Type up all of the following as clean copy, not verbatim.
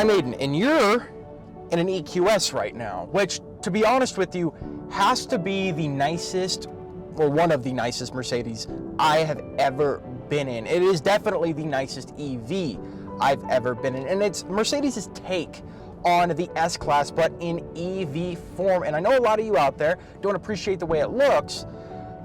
I'm Aiden, and you're in an EQS right now, which, to be honest with you, has to be the nicest, or one of the nicest Mercedes I have ever been in. It is definitely the nicest EV I've ever been in, and it's Mercedes' take on the S-Class, but in EV form. And I know a lot of you out there don't appreciate the way it looks,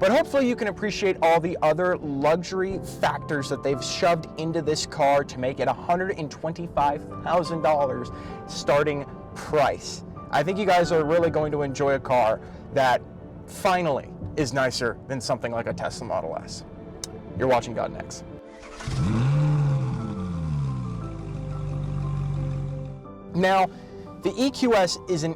but hopefully you can appreciate all the other luxury factors that they've shoved into this car to make it $125,000 starting price. I think you guys are really going to enjoy a car that finally is nicer than something like a Tesla Model S. You're watching God Next. Now, the EQS is an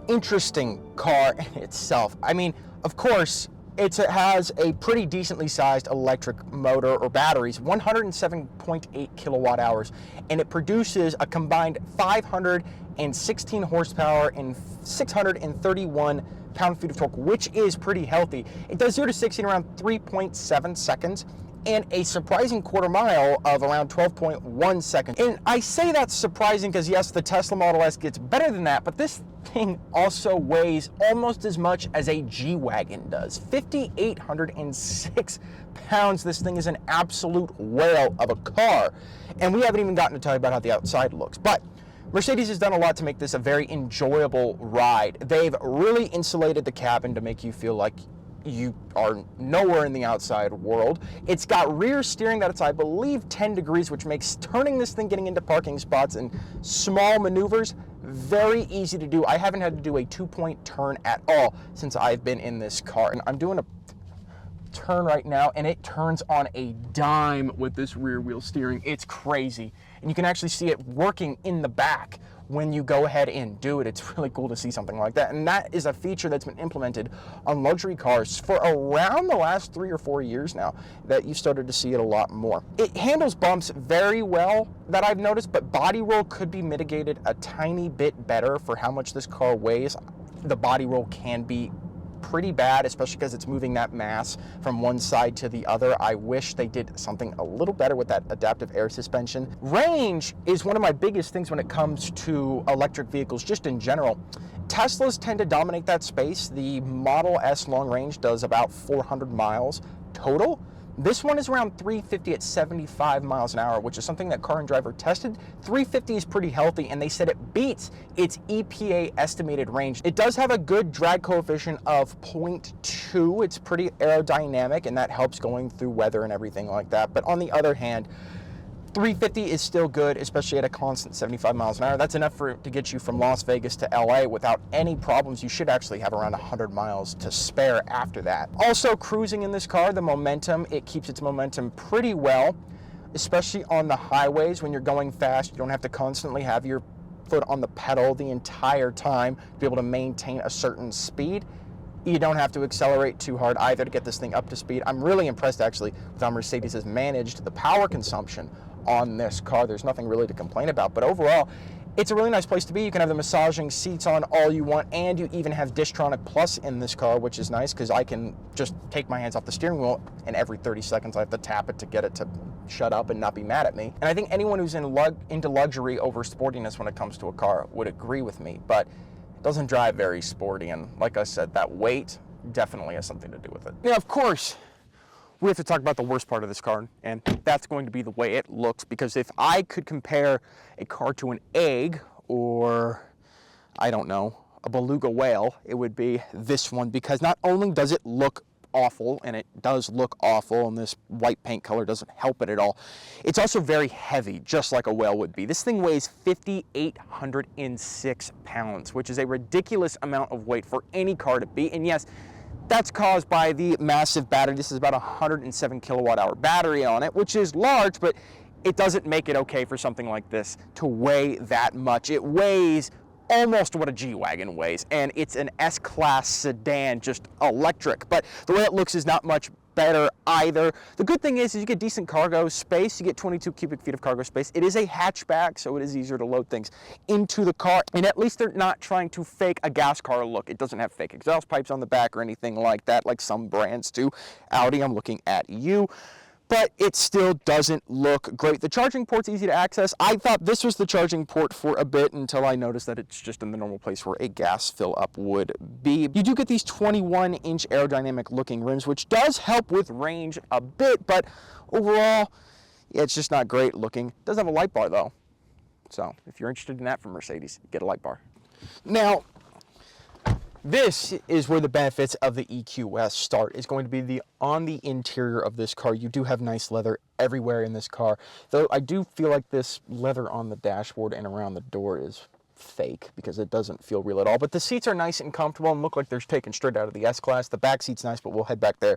interesting car in itself. I mean, of course, it has a pretty decently sized electric motor or batteries, 107.8 kilowatt hours, and it produces a combined 516 horsepower and 631 pound-feet of torque, which is pretty healthy. It does 0 to 60 in around 3.7 seconds, and a surprising quarter mile of around 12.1 seconds. And I say that's surprising because yes, the Tesla Model S gets better than that, but this thing also weighs almost as much as a G-Wagon does. 5,806 pounds. This thing is an absolute whale of a car. And we haven't even gotten to tell you about how the outside looks. But Mercedes has done a lot to make this a very enjoyable ride. They've really insulated the cabin to make you feel like you are nowhere in the outside world. It's got rear steering that's, I believe, 10 degrees, which makes turning this thing, getting into parking spots and small maneuvers, very easy to do. I haven't had to do a 2-point turn at all since I've been in this car. And I'm doing a turn right now, and it turns on a dime with this rear wheel steering. It's crazy. And you can actually see it working in the back when you go ahead and do it. It's really cool to see something like that. And that is a feature that's been implemented on luxury cars for around the last 3 or 4 years now, that you've started to see it a lot more. It handles bumps very well, that I've noticed, but body roll could be mitigated a tiny bit better for how much this car weighs. The body roll can be pretty bad, especially because it's moving that mass from one side to the other. I wish they did something a little better with that adaptive air suspension. Range is one of my biggest things when it comes to electric vehicles, just in general. Teslas tend to dominate that space. The Model S long range does about 400 miles total. This one is around 350 at 75 miles an hour, which is something that Car and Driver tested. 350 is pretty healthy, and they said it beats its EPA estimated range. It does have a good drag coefficient of 0.2. It's pretty aerodynamic, and that helps going through weather and everything like that. But on the other hand, 350 is still good, especially at a constant 75 miles an hour. That's enough to get you from Las Vegas to LA without any problems. You should actually have around 100 miles to spare after that. Also, cruising in this car, the momentum, it keeps its momentum pretty well, especially on the highways. When you're going fast, you don't have to constantly have your foot on the pedal the entire time to be able to maintain a certain speed. You don't have to accelerate too hard either to get this thing up to speed. I'm really impressed actually with how Mercedes has managed the power consumption on this car. There's nothing really to complain about, but overall, it's a really nice place to be. You can have the massaging seats on all you want, and you even have Distronic Plus in this car, which is nice because I can just take my hands off the steering wheel, and every 30 seconds I have to tap it to get it to shut up and not be mad at me. And I think anyone who's into luxury over sportiness when it comes to a car would agree with me, but it doesn't drive very sporty, and like I said, that weight definitely has something to do with it. Now, of course, we have to talk about the worst part of this car, and that's going to be the way it looks, because if I could compare a car to an egg or, I don't know, a beluga whale, it would be this one, because not only does it look awful, and it does look awful, and this white paint color doesn't help it at all, it's also very heavy, just like a whale would be. This thing weighs 5,806 pounds, which is a ridiculous amount of weight for any car to be, and yes, that's caused by the massive battery. This is about a 107 kilowatt hour battery on it, which is large, but it doesn't make it okay for something like this to weigh that much. It weighs almost what a G-Wagon weighs, and it's an S-Class sedan, just electric. But the way it looks is not much better either. The good thing is you get decent cargo space. You get 22 cubic feet of cargo space. It is a hatchback, so it is easier to load things into the car. And at least they're not trying to fake a gas car look. It doesn't have fake exhaust pipes on the back or anything like that, like some brands do. Audi, I'm looking at you. but it still doesn't look great. The charging port's easy to access. I thought this was the charging port for a bit until I noticed that it's just in the normal place where a gas fill up would be. You do get these 21-inch aerodynamic looking rims, which does help with range a bit, but overall, yeah, it's just not great looking. It does have a light bar though. So if you're interested in that from Mercedes, get a light bar. Now, this is where the benefits of the EQS start. Is going to be on the interior of this car. You do have nice leather everywhere in this car, though I do feel like this leather on the dashboard and around the door is fake because it doesn't feel real at all. But the seats are nice and comfortable and look like they're taken straight out of the S-Class. The back seat's nice, but we'll head back there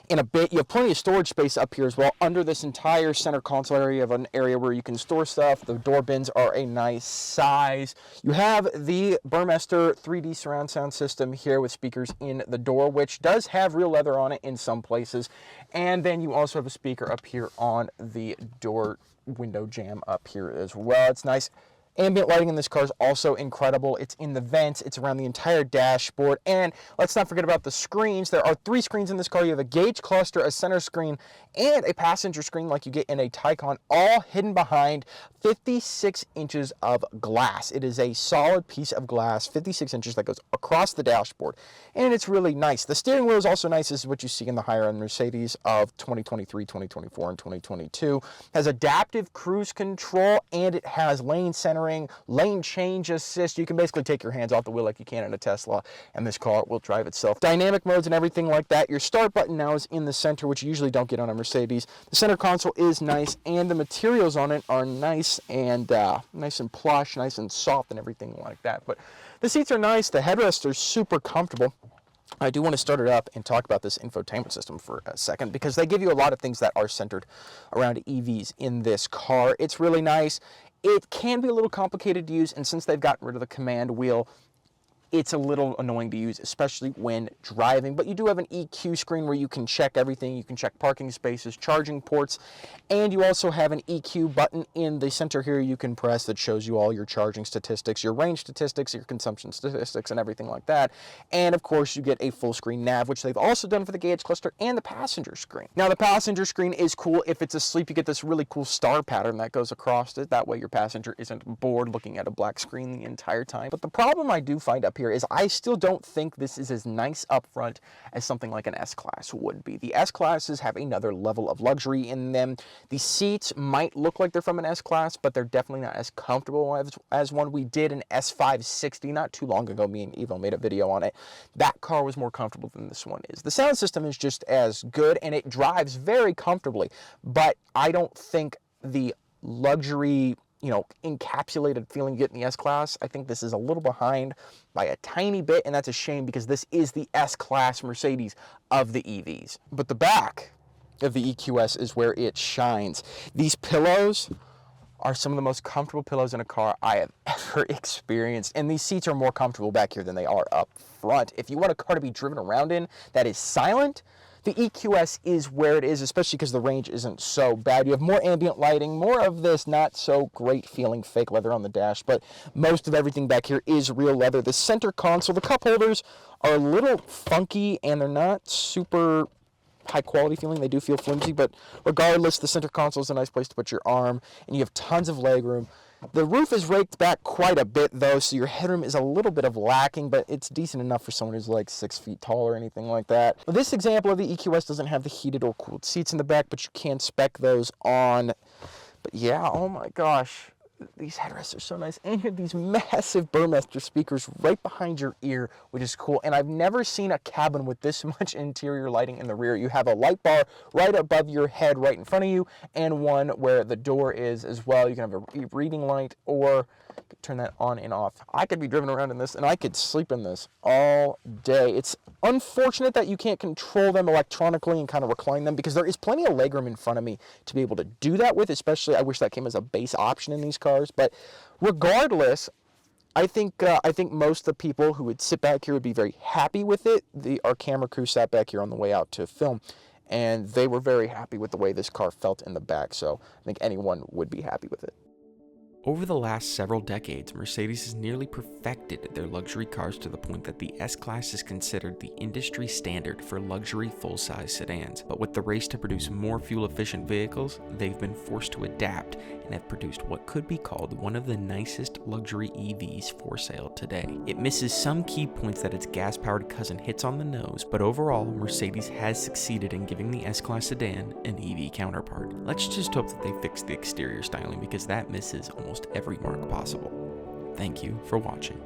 in a bit. You have plenty of storage space up here as well. Under this entire center console area, you have an area where you can store stuff. The door bins are a nice size. You have the Burmester 3D surround sound system here with speakers in the door, which does have real leather on it in some places. And then you also have a speaker up here on the door window jamb up here as well. It's nice. Ambient lighting in this car is also incredible. It's in the vents, it's around the entire dashboard, and let's not forget about the screens. There are 3 screens in this car. You have a gauge cluster, a center screen, and a passenger screen like you get in a Taycan, all hidden behind 56 inches of glass. It is a solid piece of glass, 56 inches, that goes across the dashboard, and it's really nice. The steering wheel is also nice. This is what you see in the higher-end Mercedes of 2023, 2024, and 2022. It has adaptive cruise control, and it has lane centering, lane change assist. You can basically take your hands off the wheel like you can in a Tesla, and this car will drive itself. Dynamic modes and everything like that. Your start button now is in the center, which you usually don't get on a Mercedes. The center console is nice, and the materials on it are nice and plush, nice and soft, and everything like that. But the seats are nice. The headrests are super comfortable. I do want to start it up and talk about this infotainment system for a second, because they give you a lot of things that are centered around EVs in this car. It's really nice. It can be a little complicated to use, and since they've gotten rid of the command wheel, it's a little annoying to use, especially when driving. But you do have an EQ screen where you can check everything. You can check parking spaces, charging ports, and you also have an EQ button in the center here you can press that shows you all your charging statistics, your range statistics, your consumption statistics, and everything like that. And of course, you get a full screen nav, which they've also done for the gauge cluster and the passenger screen. Now, the passenger screen is cool. If it's asleep, you get this really cool star pattern that goes across it. That way your passenger isn't bored looking at a black screen the entire time. But the problem I do find up here is I still don't think this is as nice up front as something like an S-Class would be. The S-Classes have another level of luxury in them. The seats might look like they're from an S-Class, but they're definitely not as comfortable as one. We did an S560 not too long ago. Me and Evo made a video on it. That car was more comfortable than this one is. The sound system is just as good, and it drives very comfortably, but I don't think the luxury, encapsulated feeling you get in the S-Class, I think this is a little behind by a tiny bit, and that's a shame because this is the S-Class Mercedes of the EVs. But the back of the EQS is where it shines. These pillows are some of the most comfortable pillows in a car I have ever experienced, and these seats are more comfortable back here than they are up front. If you want a car to be driven around in that is silent, the EQS is where it is, especially because the range isn't so bad. You have more ambient lighting, more of this not so great feeling fake leather on the dash, but most of everything back here is real leather. The center console, the cup holders are a little funky, and they're not super high quality feeling. They do feel flimsy, but regardless, the center console is a nice place to put your arm, and you have tons of leg room. The roof is raked back quite a bit, though, so your headroom is a little bit of lacking, but it's decent enough for someone who's like 6 feet tall or anything like that. Well, this example of the EQS doesn't have the heated or cooled seats in the back, but you can spec those on. But yeah, oh my gosh, these headrests are so nice, and you have these massive Burmester speakers right behind your ear, which is cool. And I've never seen a cabin with this much interior lighting in the rear. You have a light bar right above your head right in front of you, and one where the door is as well. You can have a reading light, or turn that on and off. I could be driven around in this, and I could sleep in this all day. It's unfortunate that you can't control them electronically and kind of recline them, because there is plenty of legroom in front of me to be able to do that with, especially I wish that came as a base option in these cars. But regardless, I think most of the people who would sit back here would be very happy with it. Our camera crew sat back here on the way out to film, and they were very happy with the way this car felt in the back, so I think anyone would be happy with it. Over the last several decades, Mercedes has nearly perfected their luxury cars to the point that the S-Class is considered the industry standard for luxury full-size sedans. But with the race to produce more fuel-efficient vehicles, they've been forced to adapt and have produced what could be called one of the nicest luxury EVs for sale today. It misses some key points that its gas-powered cousin hits on the nose, but overall, Mercedes has succeeded in giving the S-Class sedan an EV counterpart. Let's just hope that they fix the exterior styling, because that misses almost every mark possible. Thank you for watching.